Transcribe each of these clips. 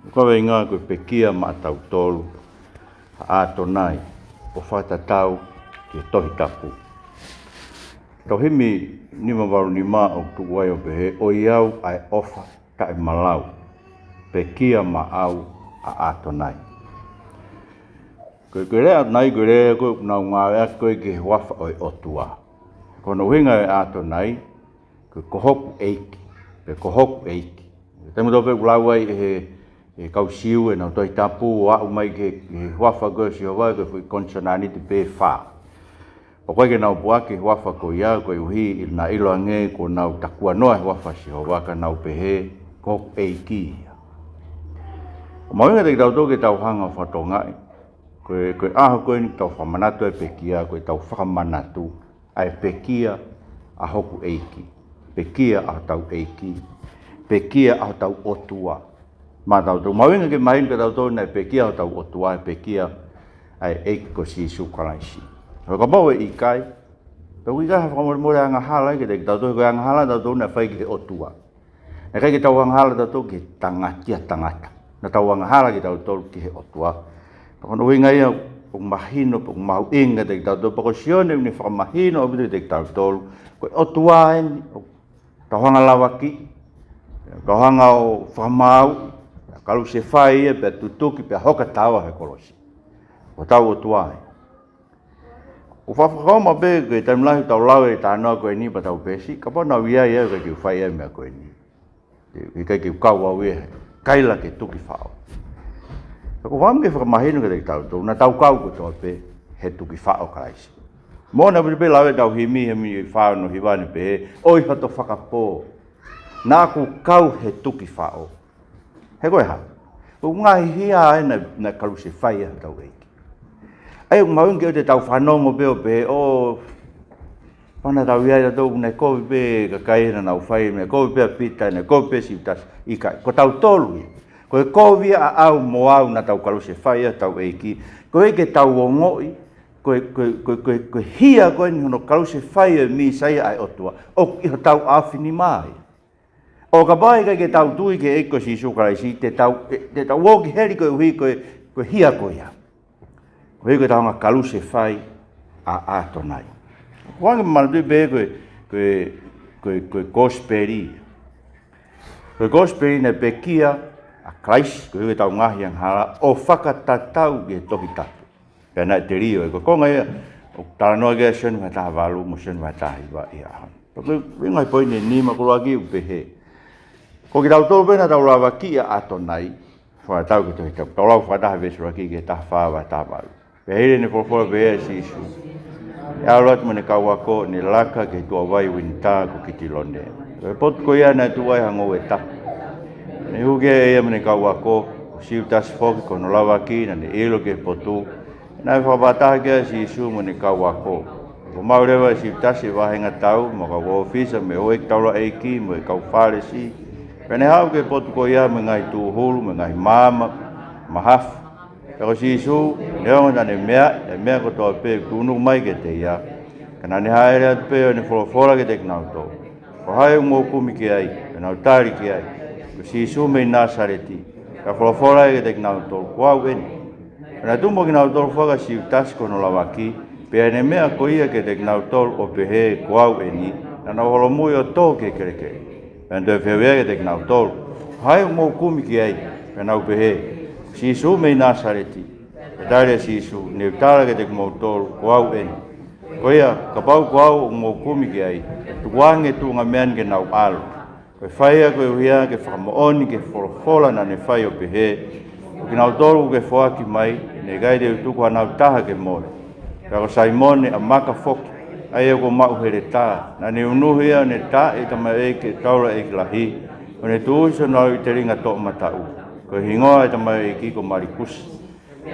Koe inga koe Pekia ma tau tolu, Atonai, o fakatatau ke Tohitapu. Tohimi ni mawaru ni maa o tuwai o pehe, o iau ai ofa ta e malau, Pekia ma au a Atonai. Koe rea nai koe rea koe nau ngā koe ke wafa o e otua. Kono winga e Atonai, koe kohoku eiki, pe kohoku eiki. Temu tope ulawai e kau siu e nau Tohitapu o au mai ke wafa koe si hawai koe fui konsonani te pe wha. O koe ke nau puake wafa koe ia koe uhi na ilo ange ko nau takua noa wafa si hawai ka nau pehe kohoku eiki. O mawinga te tau toke tau hanga whatongai. Koe aho koe ni tau whamanatu e Pekia, koe tau whakamanatu ai Pekia a hoku eiki. Pekia a tau eiki. Pekia a tau otua. Ma tau tau mawinga ke mahin ka tau tau nai Pekia a tau otua e Pekia ai eiki ko si sukaraisi. Koe ka mau e ikai. Pau ikai whakamore anga hala ke te tau tau koe anga hala tau tau nai whai ke otua. E kai ke tau anga hala tau tau ke tangatia tangata. Na tau anga hala ke tau tau ke he otua. Kono winga ia o mahino po mau inga te tau tau pako sione ni whakamahino o bitu te tau tau. Koe otua e tau hanga lawaki. Tau hanga o whamau. Kalau se whai e pe tutuki pe hoka tawa he kolosi. O tau otua e. O whawhakau ma pe koe taimlahi tau lau e tānoa koe ni pa tau pesi. Ka pa nau ia ia koe ki whai e mea koe ni. I kai ki kau au e kaila ke tuki whao. Ko wam ke whakamahino ke te tau tau, na tau kau ko toa pe, he tuki whao karaisi. Mōna pe lawe tau himi whao no hiwane pe he, oi hato whakapō. Nā ku kau he tuki whao. He koe ha. Ko ngai hia e na karu se whai a tau eiki. Ai maungi o te tau whanongo pe o pe, o pana tau iai tau nei kovi pe ka kaina nau whai, nei kovi pe a pita, nei kovi pe si utas ikai. Ko tau tolu i. Koe kovia a au mo au na tau kalu se whaia tau eiki. Koe ke tau o ngoi, koe hia koe ni hono kalu se whaia mi saia ai otua. O iho tau awhini mai. O ka bai kai ke tau tui ke eiko si sukaraisi, te tau woki heri koe hui koe hia koe ia. Koe koe tau ngā kalu se whai a Atonai. Wangi manatui pe koe gosperi. Koe gosperi ne Pekia, a Christ, koe hui tau ngahi ang hala, o fakatatau ke Tohitapu. Pea nai te rio, e koe konga ia, o taranoa kia sionu mai taha walu, mo sionu mai taha iwa i ahon. Koe ringai poine nima kolo aki upe he. Ko ki tau tolu pena tau lawa ki a Atonai, whae tau ke Tohitapu. Tau lau whataha vesu aki ke taha whawa taha walu. Pea here ne polofora pe ea si isu. E aluat mo ne kawako, ne laka ke tua wai winta ko ki tilone. Koe potu ko ia na tuwai hango e tapu. Ne huke e ia mene kau ako, siu tasi whoki kono lawa ki, na ne ilo ke potu. Nai whawataha kia si isu mene kau ako. Ko maurewa siu tasi wahenga tau, mo ka wofisa me oek taura eiki, mo e kau whare si. Pene hau ke potu ko ia me ngai tūhulu, me ngai mama, mahafu. Kako si isu, ne onga tane mea, e mea ko toa pe kunu mai ke te ia. Kana ne haere atu pe o ne wholofora ke te knau tō. Ko hae ungo kumi ki ai, e nau tāri ki ai. Si isu mei Nasareti, ka wholofora e te knau tōru kuau eni. Kana tumbo ki nau tōru whaka si utasi kono lawaki, pea ne mea ko ia ke te knau tōru o pehe kuau eni, na nau holomui o tō ke kereke. Pea nto e whiawea ke te knau tōru. Hai mo kumi ki ai, pea nau pehe. Si isu mei Nasareti, e tārea si isu, ne utara ke te knau tōru kuau eni. Ko ia, ka pau kuau o mo kumi ki ai, tuwange tu ngā mean ke nau alo. Koe whaia koe uia ke whakamooni ke wholofola na ne whai o pehe. Ki nau toru ke whaaki mai, ne gai te utuku anau taha ke moe. Kako Saimone a maka foki, ai e ko mau here tā. Na ne unuhia ne tā e tama e ke taura e ki lahi. O ne tuuso nau i te ringa tō matau. Koe hingoa e tama e ki ko marikusi.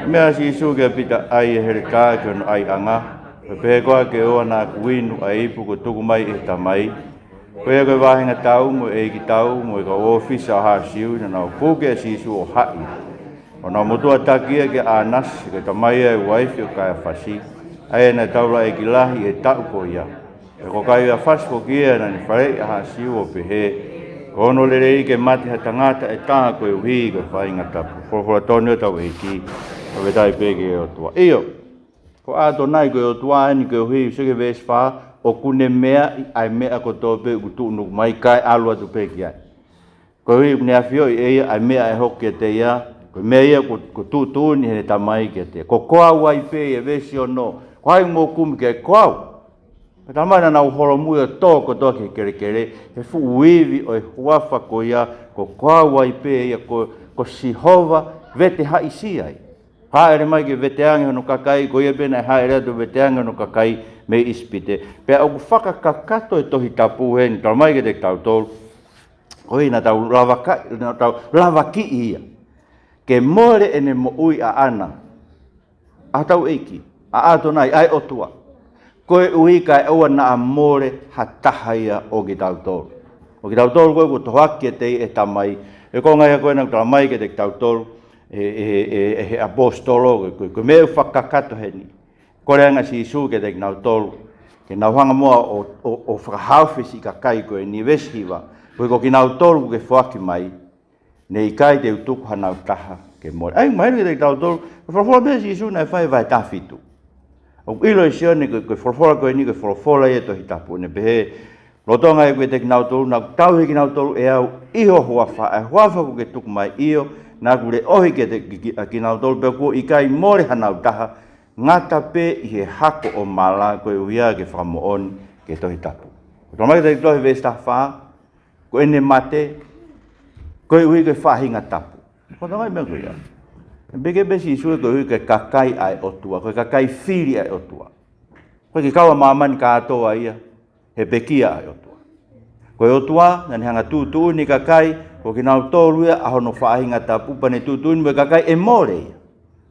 Mea si isu ke pita ai e here tā ke ono ai anga. Koe pehe koa ke oa nā kuinu a ipu ko tuku mai e tamai. Koe koe wahinga tau mo e ki tau mo e ka ofisa o hasiu na nau kuke si isu o hai. O nau motua takia ke anas ke tamai e waifi o kaya fasi. Ai na taura e ki lahi e tau ko ia. E ko kai a fasi ko kia na ni whare a hasiu o pehe. Ono le rei ke mate ha tangata e taha koe uhi koe whainga tapu. Whora tonu e tau e ki. O we tai peke o tua. Iyo. Ko Atonai koe o tua ani koe uhi usike vesi wha. O kune mea i ai mea ko tō pe utu nuk mai kai alua tu Pekia. Koe uhi kune awhio i eia ai mea e hoki e te ia. Koe mea ia ko tūtūni he tamai ke te. Ko koa wai pe e vesi o no. Ko hai mō kumi ke koau. Tamana na uholo mui o tōko toki kere he fu uivi o e huafa ko ia ko koaua i pē ia ko sihova vete haisi ai. Haere mai ke veteange hono kakai ko ia pena haere atu veteange hono kakai me ispite. Pea oku whakakakato e Tohitapu heni tau mai ke te tau tolu. Ko ina tau lavaki ia. Ke more ene mo ui a ana. A tau eiki. A Atonai ai otua. Koe uika e ua na amore hatahaia o ki tautolu. O ki tautolu koe ko tohaki e te e tamai. E ko ngai koe nang tamai ke te tautolu e apostolo koe meu whakakato heni. Ko reanga si isu ke te tautolu. Ke nauhanga moa o whakahawhisi ka kai koe ni veshiwa. Koe ko ki tautolu ke whaki mai. Ne i kai te utuku hanau taha ke more. Ai mai ke te tautolu. Whawhora mea si isu na e whai vai tafitu. O ilo i sione koe whorofora koe ni koe whorofora e Tohitapu ne pehe rotonga e koe te kinautolu na tau he kinautolu e au iho huafa e huafa ko ke tuku mai iyo na kure ohi ke te kinautolu pe kuo i kai more hanau taha ngata pe i he hako o mala koe uia ke whamooni ke Tohitapu. Ko mai te tohi vesta wha ko ene mate koe ui koe whahinga tapu. Ko tangai mea koe ia. Bege besi isu e koe ke kakai ai otua, koe kakai whiri ai otua. Koe ki kaua mamani ka atoa ia, he Pekia ai otua. Koe otua, nani hanga tūtū ni kakai, koe ki nau tōlu ia, ahono whaahinga tapu, pane tūtū ni kakai e more ia.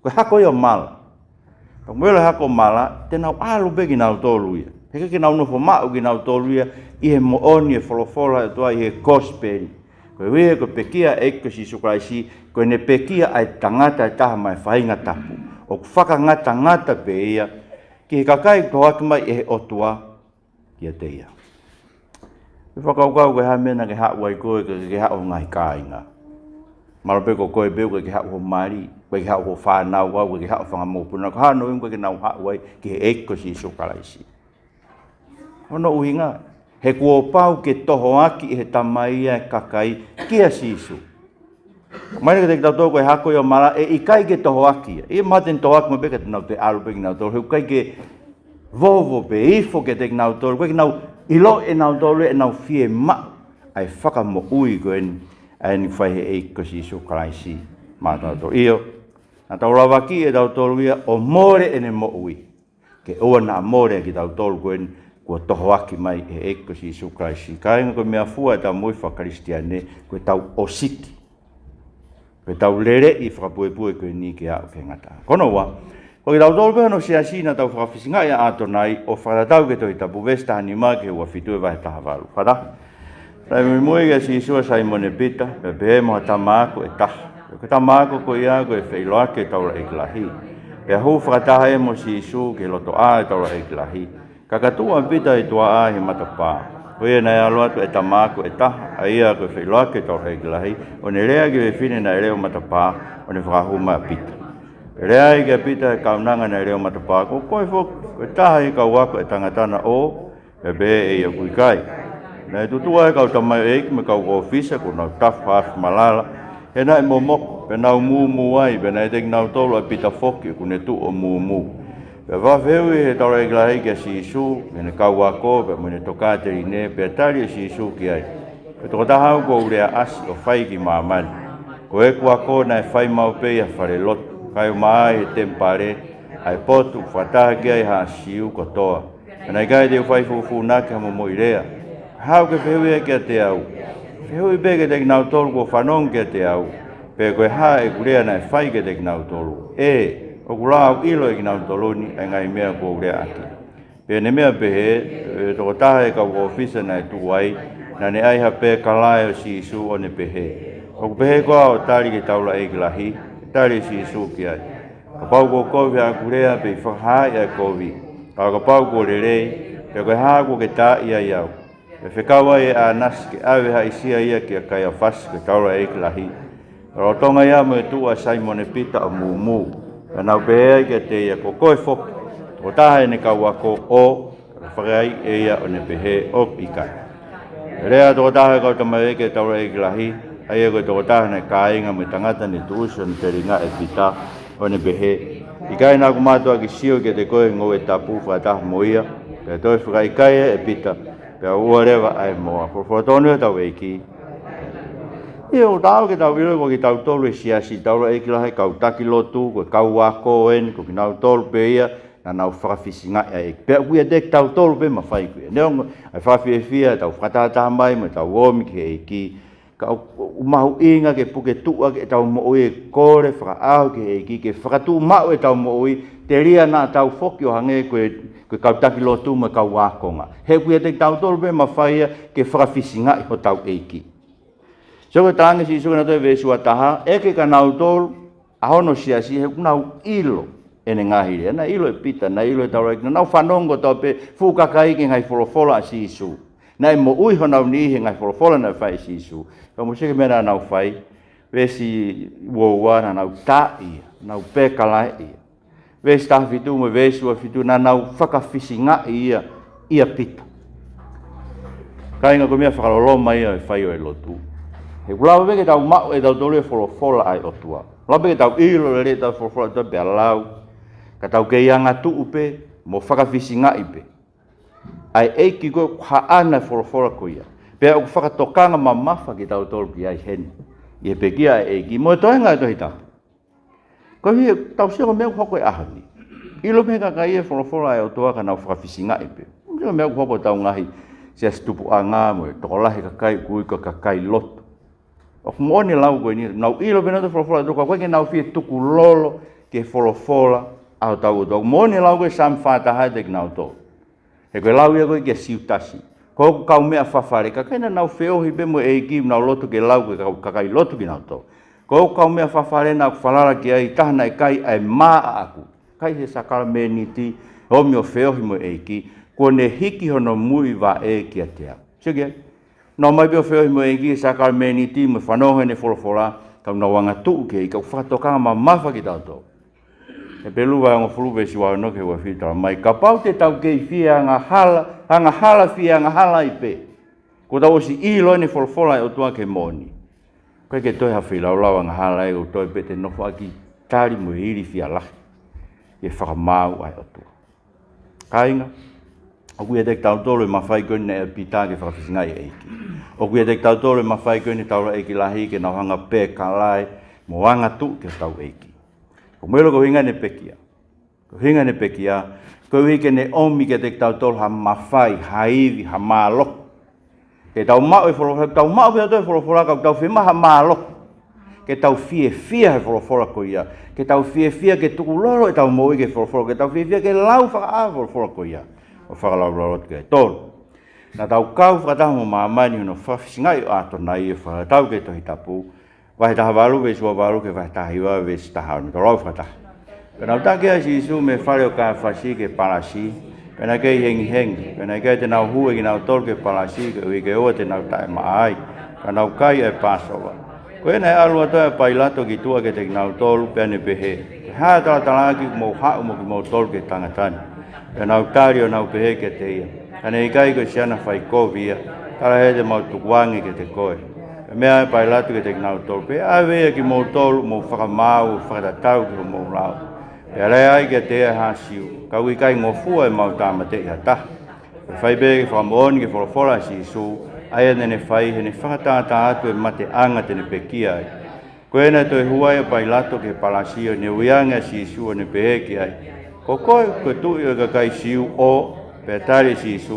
Koe hako ia mala. Koe mwela hako mala, te nau alu be ki nau tōlu ia. Heke ki nau nofo mau ki nau tōlu ia, i he mooni e wholofola e toa, i he gospel. Koe wehe ko Pekia e ko si sukraisi, koe ne Pekia ai tangata e taha mai whainga tapu. O ku whakangata pe ia, ki he kakai tohaki mai e he otua ki a te ia. E whakaukau koe hamena ke hau ai koe ke hau ngai kāinga. Marape ko koe beu ke hau ho mari, koe ke hau ho whanau au, koe ke hau whangamopuna. Ko hano ingo ke nau hau ai ki he e ko si sukraisi. Ono uhinga. He kua pau ke toho aki he tamai e kakai kia sisu. Mai ke te tau koe hako i o mara e i kai ke toho aki. I maten toho aki mo peka te nau te alu pe ki nau tolu. Heu kai ke vovo pe ifo ke te nau tolu. Koe ki nau ilo e nau tolu e nau fie ma. Ai whaka mo ui koe ni. Ai ni whai he eiko sisu karaisi. Ma tau tolu. Iyo. Na tau rawaki e tau tolu ia o more ene mo ui. Ke oa na more ki tau tolu koe ni. Kua toho aki mai e eko si Isu Kraisi. Kāinga koe mea fua e tau mui whakaristiane, koe tau osiki. Koe tau lere i whakapuepue koe ni ke au whengata. Kono wa, koe tau tolu pehono si asina tau whakawisinga e Atonai o whakatatau ke Tohitapu vesta hani maa ke ua whitue wahe taha walu. Whata? Rai mui ke si Isua Saimone Pita, pe pehe moha tamako e taha. Koe tamako koe ia koe wheiloa ke taura e kilahi. Pe hu whakataha e mo si Isu ke loto a e taura e kilahi. Kakatua pita i tua a he matapā. Koe nei aloatu e tamako e taha, a ia koe whailoa ke tau hei kilahi, o ne rea ki whine na reo matapā, o ne whakahuma a pita. Rea i ke pita e kaunanga na reo matapā, ko koe fok, koe taha i kau wako e tangatana o, e be e ia kuikai. Nei tutua e kau tamai eiki me kau ofisa, ko nau tafu hafi malala, he nai momoko, pe nau mūmu ai, pe nai teki nau tolu a pita foki, ku ne tu o mūmu. Pe whawhewi he taura e glahi kia si Isu, me ne kau wako, pe mune tokateri ne, pe atari e si Isu ki ai. Pe toko tahau ko urea asi o whai ki maamani. Ko e kuako na e whai mau pe a whare lotu, kai o maai he tempare, ai potu, whataha ki ai ha siu kotoa. E nei kai te whai fufu nake hamo mo irea. Hau ke whewi e kia te au. Whewi pe ke te kinau tolu ko whanong kia te au. Pe koe ha e kurea na e whai ke te kinau tolu. O kula au ilo e ki nau toloni e ngai mea kua urea aki. Pe ne mea pehe, toko taha e kau ofisa na e tuwai, na ne aiha pe kalai o si Isu o ne pehe. O pehe koa o tari ke taula e ki lahi, tari si Isu ki ai. Ka pau ko kovi a kurea pe i whakahai a kovi. Ka pau ko rerei, pe koe haa ko ke tā ia iau. Whekawa e a nasi ke awe haisia ia ki a kai a whasi ke taura e ki lahi. Rotonga ia mo e tua Simon e Peter o mumu. E nau pehea ki a te ia ko koe foki. Ko taha e ne kauako o, whakai e ia o ne pehe o ikai. Rea toko taha e kau tamai ke taura e ki lahi. Ai e koe toko taha ne kāinga me tangata ni tuusi o ne te ringa e Peter o ne pehe. Ikai nā kumatua ki sio ki te koe ngō e tapu whakataha mo ia. Pea toi whakai kai e Peter. Pea ua rewa ai moa. Whakatonu e tau eiki. Ia o tau ke tau ilo ko ki tau tolu e siasi taura e ki lahi kau taki lotu ko kau wako en ko ki nau tolu pe ia na nau whakawhisi ngai a eki. Pea kuia dek tau tolu pe ma whai kuia. Neongo ai whawhi e whia tau whakatata mai me tau omi ki eiki. Kau umahu inga ke puke tua ke tau mooi e kore whakaau ki eiki ke whakatu mau e tau mooi te ria nā tau whoki o hange koe kau taki lotu me kau wako nga. He kuia dek tau tolu pe ma whai ke whakawhisi ngai ho tau eiki. So ko tangi si so na to ve su ataha e ke ka nau tol a hono sia si he nau ilo ene ngahi na ilo e pita na ilo e taura na nau fanongo to pe fu ka kai ki ngai folofola si su na mo ui ho nau ni he ngai folofola na fai si su ka mo se ke mena nau fai ve si wo wa na nau ta i nau pe kala i ve sta fitu mo ve su fitu na nau faka fisinga ia pita kai nga ko mia fa lo mai e fai o lotu. He kula weke tau mau e tau tolu e folofola ai o tua. Kula weke tau ilo le tau folofola tau pe alau. Ka tau ke ianga tu upe, mo whakawhisi ngai pe. Ai eiki koe haana folofola koia. Pea o whakatokanga mamafa ki tau tolu ki ai heni. I he Pekia e eiki, mo e toenga e Tohitapu. Ko hi tau sio mea hoko e ahani. Ilo me ka kai e folofola ai o tua ka nau whakawhisi ngai pe. Sio mea hoko tau ngahi sia stupu a ngā mo e tokolahi ka kai kui ka kai lotu. O moni lau koe ni nau ilo bena to folofola to koe ke nau fie tuku lolo ke folofola au tau to moni lau koe sam fata hai te nau to he koe lau ia koe ke siutasi ko kau mea fafare ka kaina nau feo hi be mo e ki nau loto ke lau koe ka kai loto ki nau to ko kau mea fafare na ku falala ki ai tahna e kai ai maa aku kai he sakala me niti o mio feo hi mo e ki ko ne hiki hono mui va e ki atea sige. No mai beo feo mo engi sakal meni ti mo fanoho ne folofola ka na wanga tu ke ka whakatokanga ma mafa ki tau tau. E pelu wa ngo fulu besi wa no ke wa fita mai ka pau te tau ke fia nga hala fia nga hala ipe. Ko tau si ilo ne folofola o tua ke moni. Koe ke toi ha fila o lawa nga hala e o toi pe te no aki tari mo hiri fia la. E whakamau ai o tua. Kainga. O kuia te tau tolo e mawhai koe ne e pita ke whakawhisingai e eiki. O kuia te tau tolo e mawhai koe ne taura eiki lahi ke nau hanga pē kalai mo wanga tu ke tau eiki. Ko mwelo ko hinga ne Pekia. Ko hinga ne Pekia. Ko hike ne omi ke te tau tolo ha mawhai, haivi, ha mālok. Ke tau mau e wholofola, tau mau e tau wholofola kau tau whima ha mālok. Ke tau fie he wholofola ko ia. Ke tau fie ke tuku lolo e tau moi ke wholofola. Ke tau fie ke lau whaka wholofola ko ia. O whakalau ke tolu. Nā tau kau whakataha mo māmani no whawhisingai o Atonai e whakatau ke Tohitapu. Wahe taha walu ve sua walu ke wahe taha iwa ve staha no tau whakataha. Pena utake a si isu me whare o ka whasi ke palasi. Pena kei hengi. Pena kei te nau hue ki nau tolu ke palasi ke ui ke oa te nau tae maai. Ka nau kai e Passover. Ko e nei alua toa pailato ki tua ke te nau tolu pene pehe. Haa tala talaki mo hau mo ki mo tolu ke tangatani. E nau tari o nau pehe ke te ia. Kane i kai koe siana whai kovia, tala he te mau tukuangi ke te koe. E mea e pai latu ke te nau tolu. Pe a wea ki mou tolu, mou whakamau, whakatatau ki mou lau. Pe a lea ai ke te ia hasiu. Kau i kai ngofua e mau tāma te ia taha. E whai bege whamaoni ke wholofola si isu, aia nene whai he ne whakatata atu e mate anga tene Pekia ai. Koe na toi huai e pai latu ke palasio ne uianga si isu o ne pehe ki ai. Ko koe tui o ka kai siu o pe tari si isu.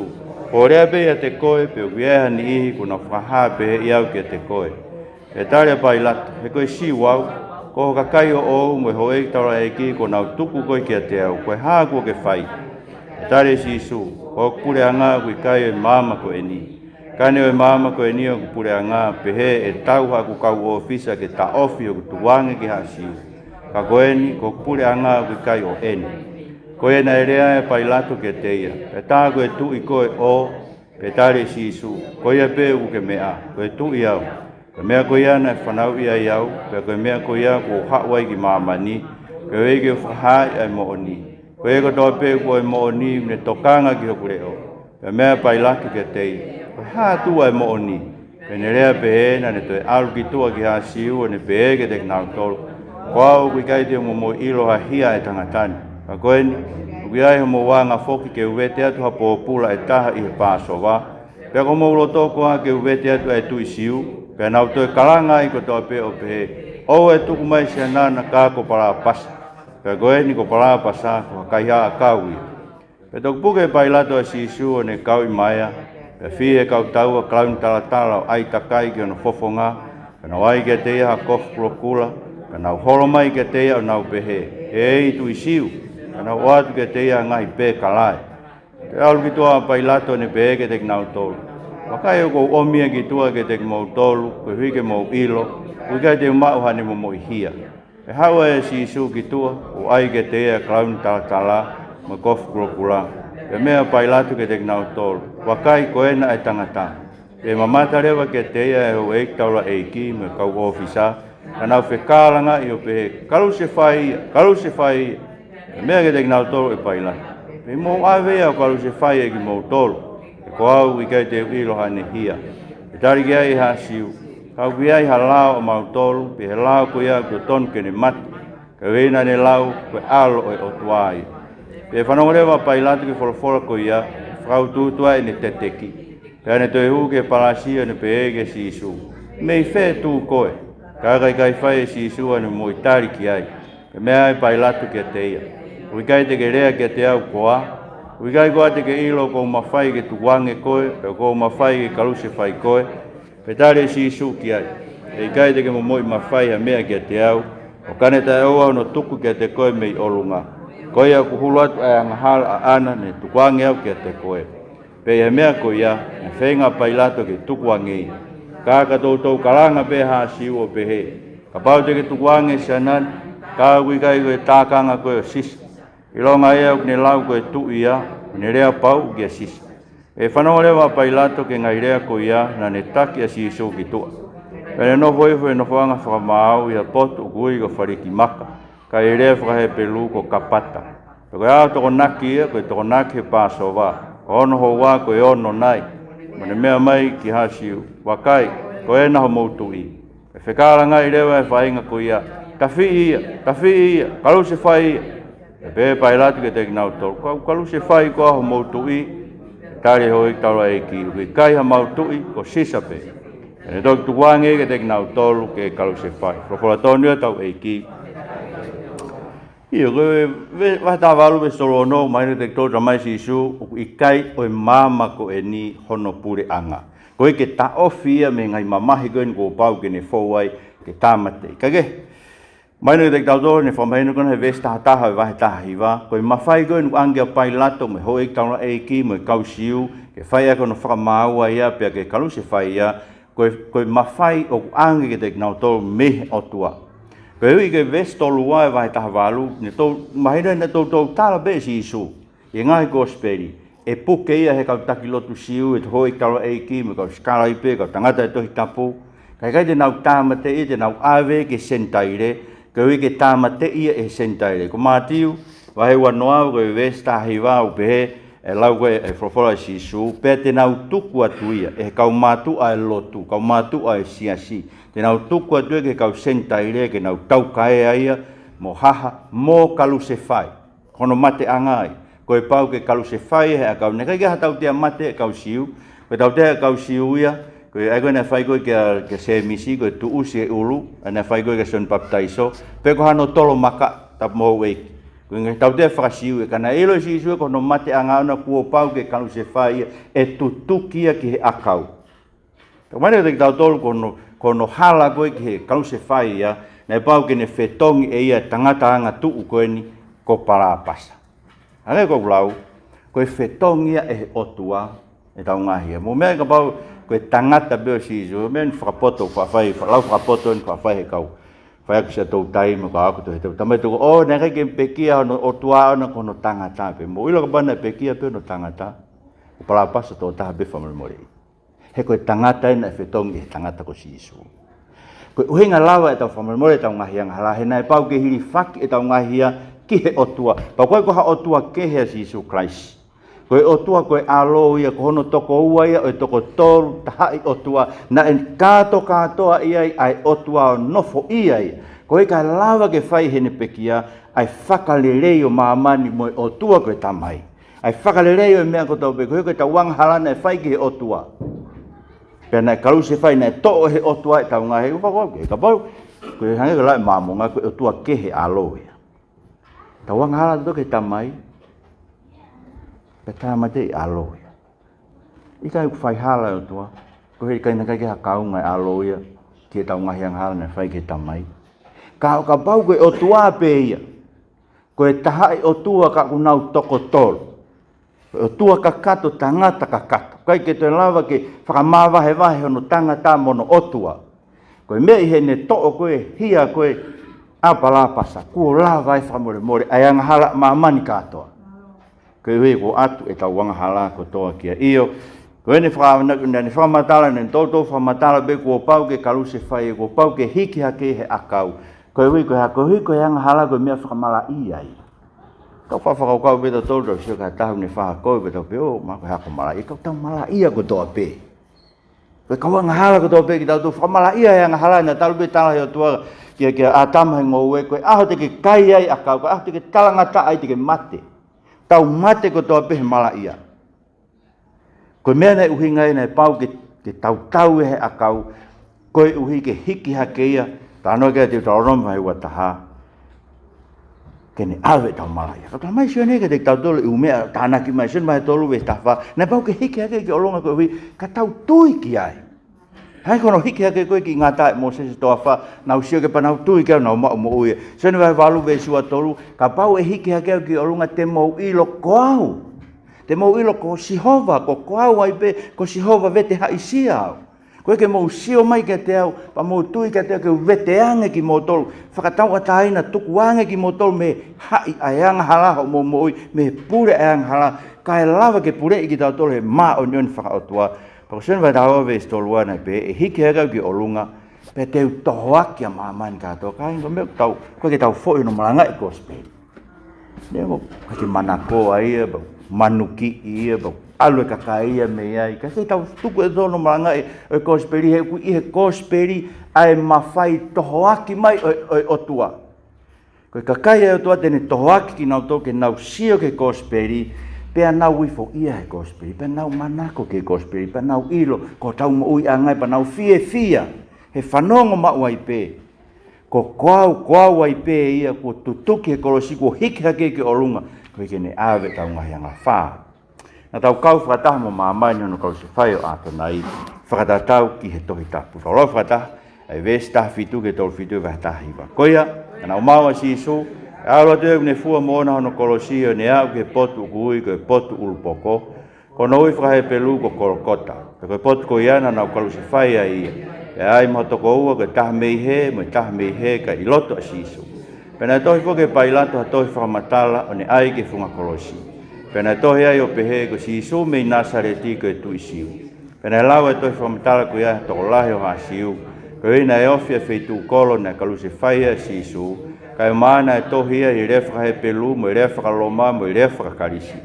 Ko rea pe a te koe pe o vieha ni ihi kuna whaha pe he iau ki a te koe. Pe tari a pai latu, he koe siu au, ko ka kai o ou mo ho e taura e ki ko nau tuku koe ki a te au, koe haa kua ke whai. Pe tari si isu, ko kure a ngā kui kai o mama ko e ni. Kane o mama ko e ni o kure a ngā pe he e tau ha ku kau o ofisa ke ta ofi o kutuwange ki ha siu. Ka koe ni, ko kure a ngā kui kai o eni. Koe na e rea e pai lato ke te ia. E tā koe tu i koe o, pe tare sisu ko ia pe u ke mea ko tu ia ko mea ko ia na whanau ia iau pe ko mea ko ia ko hawai ki mamani ko e ke whahai ai mo oni ko e ko tō pe ko e mo oni ne tokanga ki hoku reo pe mea pai laki ke tei ko ha tu ai mo oni pe ne rea pe e na ne toi alu ki tua ki ha siu ne pe e ke te knau tolu ko au ki kai te mo ilo ha hia e tangatani ka koe ni Uki ai mo wanga foki ke uwete atu ha pōpula e taha i he pāsowa. Pea ko maulo tōko ha ke uwete atu e tui siu. Pea nau toi kalanga i ko tō pe o pe. O e tuku mai se nana kā ko para pasa. Pea koe ni ko para pasa ko kai ha a kaui. Pea tōku puke pai lato e sisu o ne kau i maia. Pea fi e kau tau a klaun talatala o ai takai ki ono fofonga. Pea nau ai ke te ha kofu kulokula. Pea nau holo mai ke te o nau pehe. E i tui siu. Ana watu ke te ia ngai pe kalai. Te alu ki tua pai lato ne pe ke te knau tolu. Wakai o ko omia ki tua ke te mau tolu, ko hui ke mau ilo, ukai te umau hane mo mo ihia. E hawa e si isu ki tua, o ai ke te ia klaun talatala, ma kofu kurokura. E mea pai lato ke te knau tolu. Wakai ko ena e tangata. E mamata rewa ke te ia e ho eik taula eiki, me kau ofisa. Anau whekalanga i o pehe, kalu se whai, mea ke te knau tolu e pai lai. E mō awea o kalu se whai e ki mō tolu. E ko au i kai te uilo hane hia. E tari ki ai ha siu. Kau ki ai ha lao o mau tolu, pe he lao ko ia ko ton ke ne mati. Ka weina ne lao ko alo o e otuai. Pe whanongorewa pai latu ki wholofora ko ia, whakau tūtua e ne teteki. Pe ane toi hu ke palasia ne pe ege si isu. Mei whē tū koe. Ka kai whai e si isu ane mo i tari ki ai. Pe mea ai pai latu ke te ia. Wikai te ke rea ke te au koa. Wikai koa te ke ilo ko mawhai ke tuwange koe, pe ko mawhai ke kaluse whai koe. Pe tare si isu ki ai. E ikai te ke momoi mawhai ha mea ke te au. O kane tai au au no tuku ke te koe mei olunga. Koe au kuhulu atu ai angahal a ana ne tuwange au ke te koe. Pe ia mea koe ia, ne whenga pai lato ke tuwange i. Kaka tautou kalanga pe ha siu o pe he. Ka pau te ke tuwange sanan, ka wikai koe tākanga koe o sisa. I longa ea ne lau koe tu ia, ne rea pau ki a sisa. E whanau lewa pai lato ke ngai rea ko ia, na ne taki a sisu ki tua. Pene nofo e nofo anga whakamau ia potu ukui ko whariki maka, ka i rea whakahe pelu ko kapata. Ko ea toko naki ia, koe toko naki he pāso wā, ko ono ho wā koe ono nai, mane mea mai ki hasiu, wakai, ko e naho moutu i. E whekara ngai rewa e whainga ko ia, tawhi ia, kalu se whai ia. E pe pai latu ke te knau tolu. Kalu se whai ko aho mautu i, tari ho i taura e ki ui kai ha mautu i ko sisa pe. E ne toki tuwange ke te knau tolu ke kalu se whai. Rokola tonu tau e ki. Iyo koe wata walu me solo no mai te tōta mai si isu i kai o mama ko e ni hono pure anga. Koe ke ta ofia me ngai mamahi koe ni ko pau ke ne fōwai ke tāmate. Kage? Mai no te tauto ne whamainu kona he vesta hataha e wahe taha hiwa. Koe mawhai koe nu angia pai lato me hoi tauna eiki me kau siu. Ke whai ako no whakamaua ia pia ke kalu se whai ia. Koe mawhai o angia ke te knauto mehe otua. Koe hui ke vesta lua e wahe taha walu. Mahina ne tautou tala be si isu. I ngai gospeli. E puke ia he kau takilotu siu e te hoi tauna eiki me kau skala ipe kau tangata e Tohitapu. Kai te nau tāmate i te nau awe ke sentaire. Ka hui ke tāmate ia e sentaire. Ko mātiu, wahe wanoa koe vesta hiwa u pehe, e lau koe e whawhora si su, pe te nau tuku atu ia, e kau mātu a e lotu, kau mātu a e siasi. Te nau tuku atu ia ke kau sentaire, ke nau tau kae ia, mo haha, mo kalu se whai. Kono mate angai. Koe pau ke kalu se whai he a kau, ne kai ke hatau tea mate e kau siu, koe tau tea kau siu ia, koe ai koe ne whai koe ke se misi, koe tu usi e ulu, ne whai koe ke son baptaiso, pe ko hano tolo maka, tap mo weiki. Koe nge tau te whakasiu e kana elo si isu e kono mate angauna kua pau ke kalu se whai e tutukia ki he akau. Ka mane te tau tolu kono hala koe ki he kalu se whai ia, ne pau ke ne whetongi e ia tangata anga tuu koe ni ko parapasa. Hane ko lau, koe whetongi ia e otua e tau ngahia. Mo mea ka pau, koe tangata beo si isu, men whakapoto whawhai, lau whakapoto en whawhai he kau. Whai aku sa tau tai me ka aku tohi tau. Tamai tuko, o nere ke Pekia o tua o na kono tangata pe. Mo ilo ka bana Pekia pe no tangata. o palapasa tō taha befa more. He koe tangata ina e whetongi e tangata ko si Isu. Koe uhinga lawa e tau whamore tau ngahi ang hala, he nai pau ke hiri whaki e tau ngahia kihe otua. Pau koe ko ha otua kehe si Isu Christ. Koe otua koe alo ia, ko hono toko ua ia, o toko toru tahai otua, na en katoa ia ai otua o nofo ia ia. Koe ka lawa ke whai hene Pekia, ai whakalelei o maamani mo otua koe tamai. Ai whakalelei o mea koe tau pe, koe tau wang halana e whai ke he otua. Pea nai kalu se whai nai to'o he otua e tau ngahe, ka pau, koe hange ka lai maamonga koe otua kehe alo ia. Tau wang halana toke tamai, pe tamate i alo ia. Ika i whai hala o tua, koe hei kaina kai ke hakaunga e alo ia, ki e tau ngahe ang halana e whai ke tamai. Ka pau koe otua pe ia, koe tahai otua ka kunau toko tolu. Koe otua ka kato tangata ka kato. Kai ke toi lawa ke whakamawahe wahe hono tangata mono otua. Koe mea ihe ne to'o koe hia koe apalapasa. Kuo lawa e whamore more ai anga hala maamani katoa. Koe hui ko atu e tau wanga hala ko toa kia iyo. Koe ne whamatala ne tautou whamatala be kua pau ke kaluse whai e kua pau ke hiki hake he akau. Koe hui koe anga hala koe mea whakamala iai. Kau whawhakau beta tōrau sio ka tahu ne whakau beta pe o ma koe hako mala i kau tau mala ia ko toa pe. Koe kau anga hala ko toa pe ki tau tō whamala ia e anga hala na talu be tala heo tua kia atama he ngō koe aho te ke kai ai akau, koe aho te ke talangata ai te ke mate. Tau mate ko toa pe he mala ia. Koe mea nei uhi ngai nei pau ke tau he akau, koe uhi ke hiki hake ia, tāno kia te tau roma he wataha. Kene awe tau malaya. Kata mai sio nega te tau tolu i umea tānaki mai sio mai tolu e tawha. Nai pau ke hiki hake ki olonga koe hui, ka tau tui ki ai. Hai kono hiki hake koe ki ngā tae mo sese toa wha, nau sio ke pa nau tui kia nau mau mo uia. Sio ni vai walu ve sua tolu, ka pau e hiki hake ki olonga te mau ilo koau. Te mau ilo ko sihova, ko koau ai pe, ko sihova vete haisia au. Koe ke mau sio mai ke te au, pa mau tui ke te au ke vete ange ki mo tolu. Whakatau a taina tuku ange ki mo tolu me hai ayanga halaho mo moi, me pure ayanga hala. Ka e lawa ke pure i ki tau tolu he maa o nioni whakaotua. Pako senu vai tau awe stolua nei pe, e hiki hekau ki olunga, pe teu tohoaki a maamani katoa. Ka ingo mea tau, koe ke tau fōi no malanga i gospel. Nemo, koe ke manako aia, manuki ia, alue kakaia me ai. Ka se tau tuku e tono malanga e gospeli, he kui ihe gospeli, ai mawhai tohoaki mai o otua. Koe kakaia e otua tene tohoaki ki nau toke nau sio ke gospeli, pea nau wifo ia he gospeli, pea nau manako ke gospeli, pea nau ilo, ko tau mo ui angai, pa nau fia, he whanongo mau ai pe. Ko koau ai pe ia, ko tutuki he kolosi, ko hiki hake ke olunga, koe kene awe tau ngahi anga whaa. Na tau kau whakataha mo maamaini ono kau se whai o Atonai, whakatatau ki he Tohitapu. Whakalo whakataha, ai vesi taha fitu ke tolu fitu e whakataha hiwa. Koia, ana o maua si isu, e alu atu eku ne fua moona hono kolosio ne au ke potu ukui, ke potu ulupoko, kono ui whakahe pelu ko kolokota. Koe potu ko iana na o kalu se whai a ia. E ai mahotoko ua ke taha meihe, mo taha meihe ka iloto a si isu. Pena tohi fo ke pailato ha tohi whakamatala o ne ai ke funga kolosi. Pena tohi ai o pehe ko si isu mei nasareti ko e tu isiu. Pena lau e tohi whamatala ko ia toko lahi o ha siu. Ko ina e ofia feitu kolo na kalu se whaia si isu. Ka e maana e tohi ia i refa he pelu, mo i refa ka loma, mo i refa ka karisi.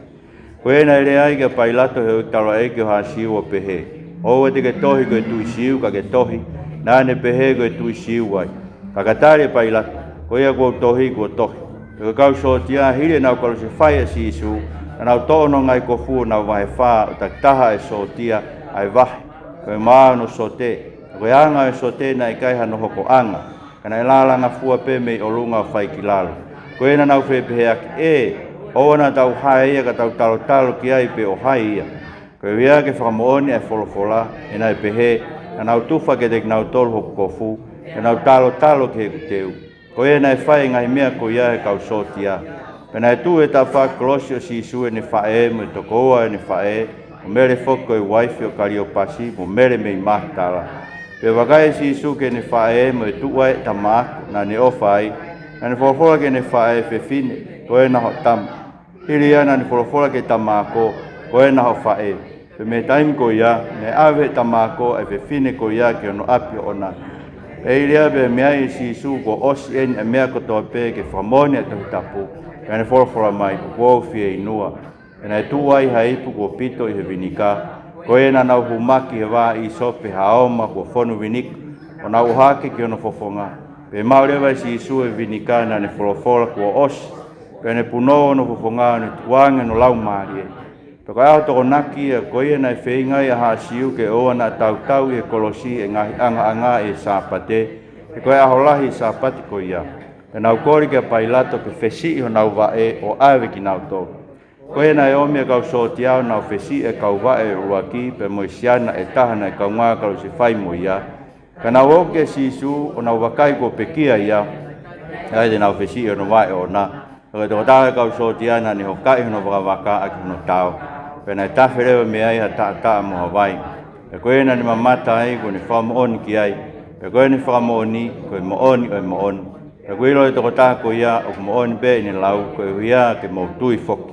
Ko ina e ai ke pailato he utalo e ke o ha siu o pehe. O e te ke tohi ko e tu isiu, ka ke tohi. Nane pehe ko e tu isiu wai. Ka katari e pailato. Ko ia ko tohi ko tohi. Ko kau so tia hire nau kalu se whaia si isu. Na nau tono ngai ko fu nau wahe wha o tak taha e so tia ai wahe. Ko e maa no so te. Ko e anga e so te na i kai hano hoko anga. Kana e lalanga fua pe mei o lunga o whai ki lalo. Ko e na nau whepehe aki o na tau hae ia ka tau talo talo ki ai pe o hai ia. Ko e wia ke whakamooni e wholofola e nai pehe. Na nau tufa ke tek nau tolu hoko ko fu. E nau talo talo ke he kuteu. Ko e nai whai ngai mea ko ia he kau so tia. Pena e tu e ta wha kolosio si isu e ne whae, mo e toko oa e ne whae, mo mere whoko e waifi o Kariopasi, mo mere mei mahtala. Pe wakai si isu ke ne whae, mo e tua e ta mako, na ne ofai, na ne wholofola ke ne whae fe fine, ko e na ho tam. Hiri ana ne wholofola ke ta mako, Koe na ho whae. Pe me taimi ko ia, ne awe tamako e fe fine ko ia ki ono api ona. E ilia be mea i si su ko osi en e mea kotoa pe ke whamone e Tohitapu. Ka ne whorofora mai ko fie inua. E nei tuai haipu ko pito i he vinika. Ko e na nau humaki he wā i sope haoma ko whonu vinika. O nau hake ki ono fofonga. Pe maurewa si su e vinika na ne whorofora ko osi. Pe ne puno ono fofonga ne tuange no lau marie. Pe ko au toko naki e koe na e wheingai a hasiu ke oa na tau e kolosi e ngahi anga e sāpate. Pe koe aho lahi sāpati ko ia. Pe nau kori ke pailato ke whesi ho nau wae o awe ki nau tō. Koe na e omi e kau sōti au nau whesi e kau wae o ruaki pe moisiana e tahana e kau ngā kau se whai mo ia. Ka nau oke sisu o nau wakai ko Pekia ia. Ai de nau whesi o no wae o na. Koe toko tāwe kau sōti ana ni ho kai hono waka aki hono tau. Pena ta ferewa me ai ta mo Hawaii. Pe koe na ni mamata ai ko ni whamooni ki ai. Pe koe ni whamooni ko mooni o mooni. Pe koe loi toko tā ko ia o mooni be ni lau ko ia ke mo tui foki.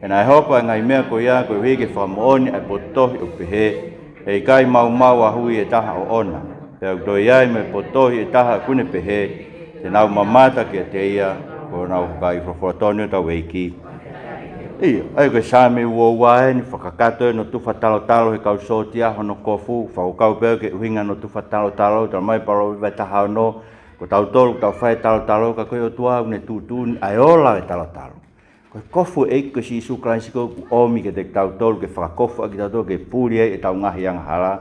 E nai hopa ngai mea ko ia ko hui ke whamooni ai potohi o pehe. E kai mau a hui e taha o ona. Pe au toi ai me potohi e taha kune pehe. Te nau mamata ke te ia ko nau kai whaforatoni o tau eiki. Ai koe sāme ua wae ni whakakato no tuwha talo he kau sōtia hono kofu, whakau pēo ke uhinga no tuwha talo, tau mai paro vai taha no, ko tau tolu, tau whae talo, ka koe o tua ne tūtūni, ai ola e talo. Koe kofu e iko si isu klaisiko ku omi ke te tau tolu, ke whakakofu aki tau tolu, ke pūri e tau ngahi anga hala,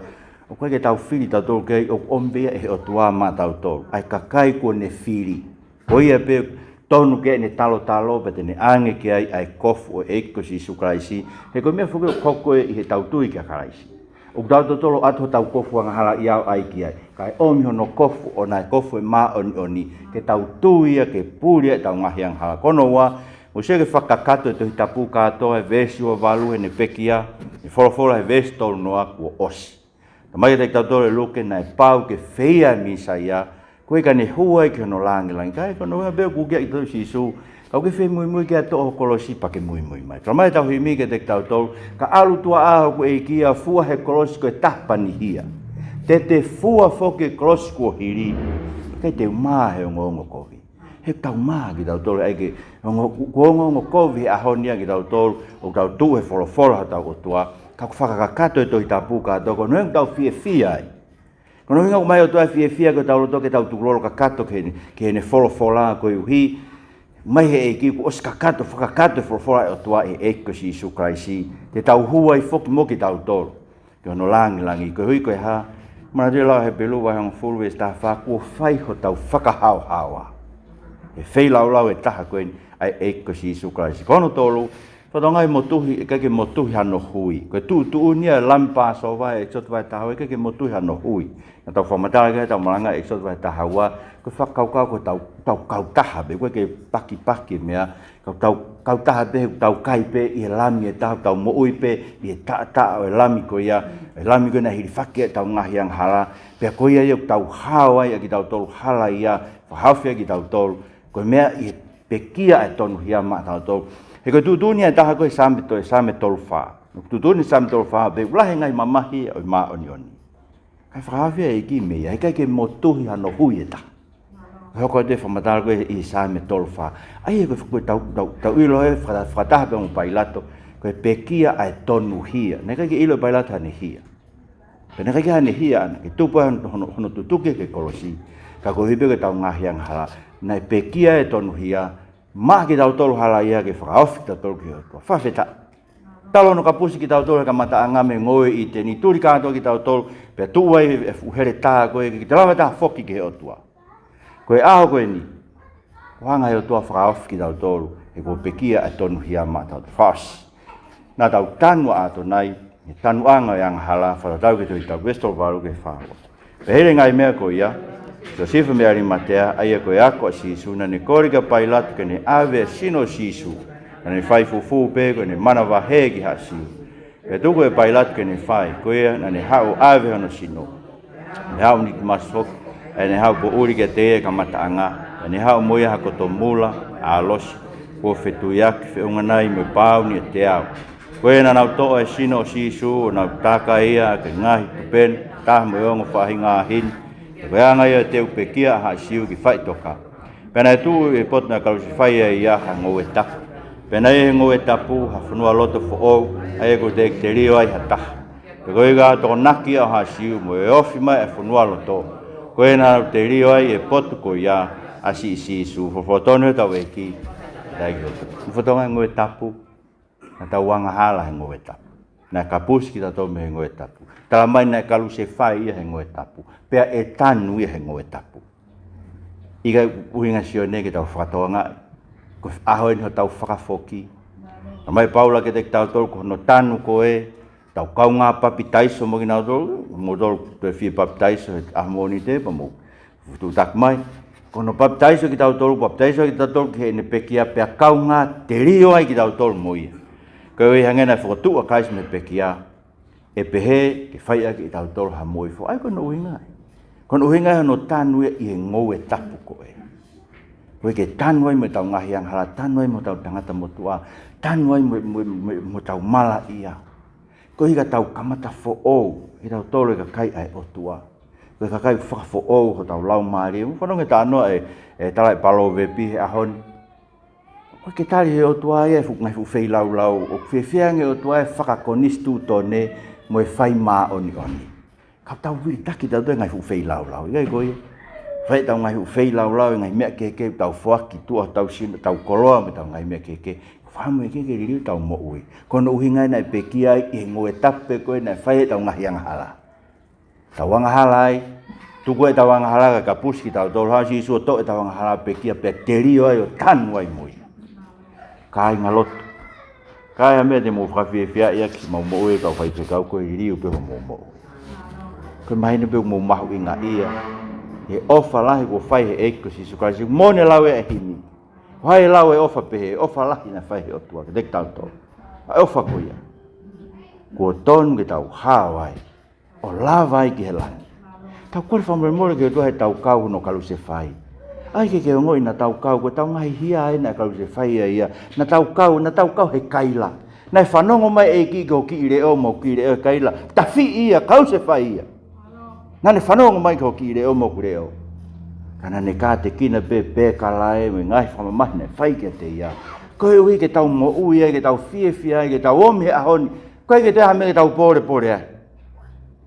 o koe ke tau whiri tau tolu, ke o ombea e o tua ma tau tolu, ai kakai ko ne whiri, koe e pēo, tonu ke ne talo pe te ne ange ki ai kofu o eiko si isu karaisi. He koe mea whuke o koko i he tautui ki a karaisi. O tau totolo ato tau kofu anga hala iau ai ki ai. Kai omi hono kofu o nai kofu e maa oni. Ke tautui a ke pūri e tau ngahi anga hala. Kono wa, o se ke whakakato e Tohitapu katoa e vesi o walu e ne Pekia. E whorofora e vesi tolu noa kua osi. Ta mai te tautolo e luke na e pau ke whea misa ia. Koe ka ne hua ki hono langi. Kai kono hua beo kukia i tau sisu. Kau ke whi mui ki a toho kolosi pa ke mui mai. Kau mai tau himi ke te tau tolu. Ka alu tua aho ko e kia fua he kolosi ko e tapani hia. Te fua foke kolosi ko hiri. Kei te umaa he ongo kovi. He tau maa ki tau tolu. Eike ongo kovi a honia ki tau tolu. O tau tu he wholofolo ha tau o tua. Kau whakakato e Tohitapu katoa. Kono tau fie ai. Kono hinga ko mai o toa fia ko tau loto ke tau tukulolo kakato ke ne wholofola ko iuhi. Mai he eiki ko os kakato, whakakato e wholofola o toa e eiko si isu kraisi. Te tau hua i whoki moki tau tolu. Ke ono langi, ko hui koe ha. Mana te lau he pelu wa hong fulu e sta whakua whai ho tau whakahau hawa. E whei lau e taha koe ai eiko si isu kraisi. Kono tolu, whatongai motuhi, e kake motuhi hano hui. Koe tu unia lampa so vai e sotu vai tahawa, e kake motuhi hano hui. Na tau whamatara kai tau maranga e sotu vai tahawa, koe whakaukau ko tau kautaha be, koe ke paki mea, tau kautaha be, tau kai pe, i he lami e taha, tau moui pe, i he taa o e lami ko ia, e lami ko na hiri whake tau ngahi ang hala, pea ko ia tau hawai a ki tau tolu hala ia, whahawhia ki tau tolu, koe mea i he Pekia e tonu hia ma tau tolu. He koe tūtūnia e taha koe same tolu wha. Tūtūnia same tolu wha, be ulahe ngai mamahi o i maa oni. Kai whakawhia e ki mea, he kai ke motuhi hano hui e taha. Hoko te whamatara koe i same tolu wha. Ai e koe tau ilo e whakataha pe mo pailato, koe Pekia e tonu hia. Ne kai ke ilo pailato hane hia. Pe ne kai ke hane hia ana, ke tupu hono tutuke ke kolosi. Ka koe hipe ke tau ngahi ang hala. Nei Pekia e tonu hia, maa ki tau tolu hala ia ke whakaofi tau tolu ki hotua. Whawheta. Talo no ka pusi ki tau tolu ka mata angame ngoe i te ni turi kātoa ki tau tolu. Pea tuai e uhere taha koe ki te lawa taha whoki ki hotua. Koe aho koe ni. Whanga he hotua whakaofi ki tau tolu. E koe Pekia e tonu hia maa tau tolu. Whaosi. Nā tau tanu a Atonai. E tanu anga e anga whatatau ki tui tau Westol Varu ke whaua. Pe here ngai mea koe ia. So sifa me ari matea ai ko ako sisu na ne korika pailat ke ne ave sino sisu na ne fai fufu pe ko ne mana va hegi hasi pe tuko e pailat ke ne fai ko ia na ne hau ave no sino ne hau ni masok ne hau ko uri ke te ka mata anga ne hau moia ha ko to mula a los ko fetu yak fe unga nai me pau ni te au Koe na nau toa e sino o sisu, nau taka ia ke ngahi tupen, taha mo yongo whahi ngahin. Koe anga ia teu Pekia ha siu ki whai toka. Pena e tu e potna kalusi whai ia ha ngoe tapu. Pena e ngoe tapu ha whanua loto fo ou, ai e ko te rio ai ha taha. Pe koe ga toko naki au ha siu mo e ofi mai e whanua loto. Koe na te rio ai e potu ko ia a si sisu, fo fotonu e tau e ki. Dai ki fotonga ngoe tapu. Na tau wanga hala he ngoe tapu. Na kapusi ki tato me he ngoe tapu. Tala mai na kalu se whai ia he ngoe tapu. Pea e tanu ia he ngoe tapu. Iga uhinga sio ne ki tau whakatoanga. Ko aho ni ho tau whakafoki. Na mai paula ke te tau tolu ko no tanu ko e. Tau kau ngā papi taiso mo ki nau tolu. Mo tolu te whia papi taiso he ahmoni te pa mo. Tu tak mai. Kono papi taiso ki tau tolu. Papi taiso ki tau tolu ki he ne Pekia. Pea kau ngā te rio ai ki tau tolu mo ia. Koe e hangena whakatua kais me Pekia, e pehe ke whaia ki tau tolu ha moi fo. Ai kono uhinga. Kono uhinga e no tanu e i he ngou e tapu ko e. Koe ke tanu ai mo tau ngahi ang hala, tanu ai mo tau tangata motua, tanu ai mo tau mala ia. Koe hika tau kamata fo ou, ki tau tolu e ka kai ai otua. Koe ka kai whaka fo ou ho tau lau maari. Whanonga ta anoa e tala e palo vepi he ahoni. Koe ke tari he o tua e fuk ngai fuk whei lau lau, o whiawhiange o tua e whakakonistu tōne mo e whai mā oni oni. Kau tau wiri taki tau tue ngai fuk whei lau lau, iai koe. Whai tau ngai fuk whei lau lau, ngai mea keke, tau whaki, tua tau sina, tau koloa me tau ngai mea keke. Whamu e keke ririu tau mo ui. Kono uhingai nai Pekia i he ngoe tape koe nai whai tau ngahi anga hala. Tau anga hala ai, tuku e tau anga hala ka puski tau tolu hasi isu o to e tau anga hala Pekia, pe te rio ai o tanu ai mui. Kai ngaloto. Kai a mea te mo whawhiawhia ia ki mau mo e kau whai pe kau koe i riu pe mo mo. Koe mahine pe mo mahu i ngā ia. He ofa lahi ko whai he eiko si sukarisi. Mone lau e hini. Whai lau e ofa pe he ofa lahi na whai he otua. Ke tek tau tō. A ofa ko ia. Ko tonu ke tau hawai. O lawai ki he lahi. Tau kore whamore ke tua he tau kau no kalu se whai. Ai ke ngoi na tau kau, ko tau ngai hia ai na kalu se whaia ia. Na tau kau he kaila. Nai whanongo mai e ki ko ki ire o mo ki ire o kaila. Ta whi ia, kau se whaia. Nane whanongo mai ko ki ire o mo ki ire o. Kana ne kā te kina pe kalae, me ngai whamamahi ne whai ke te ia. Koe ui ke tau mo ui ai, ke tau whiawhia ai, ke tau omi he ahoni. Koe ke te hame ke tau pore ai.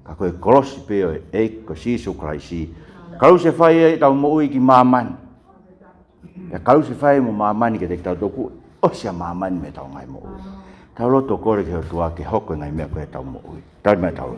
Ka koe kolosi pe o e ko sisu kraisi. Kalau se whai tau mo ui ki mamani. Ya kalau se whai mo mamani ke te tau toku, o sia mamani me tau ngai mo ui. Tau loto kore ke o tua ke hoko ngai mea koe tau mo ui. Tau mea tau.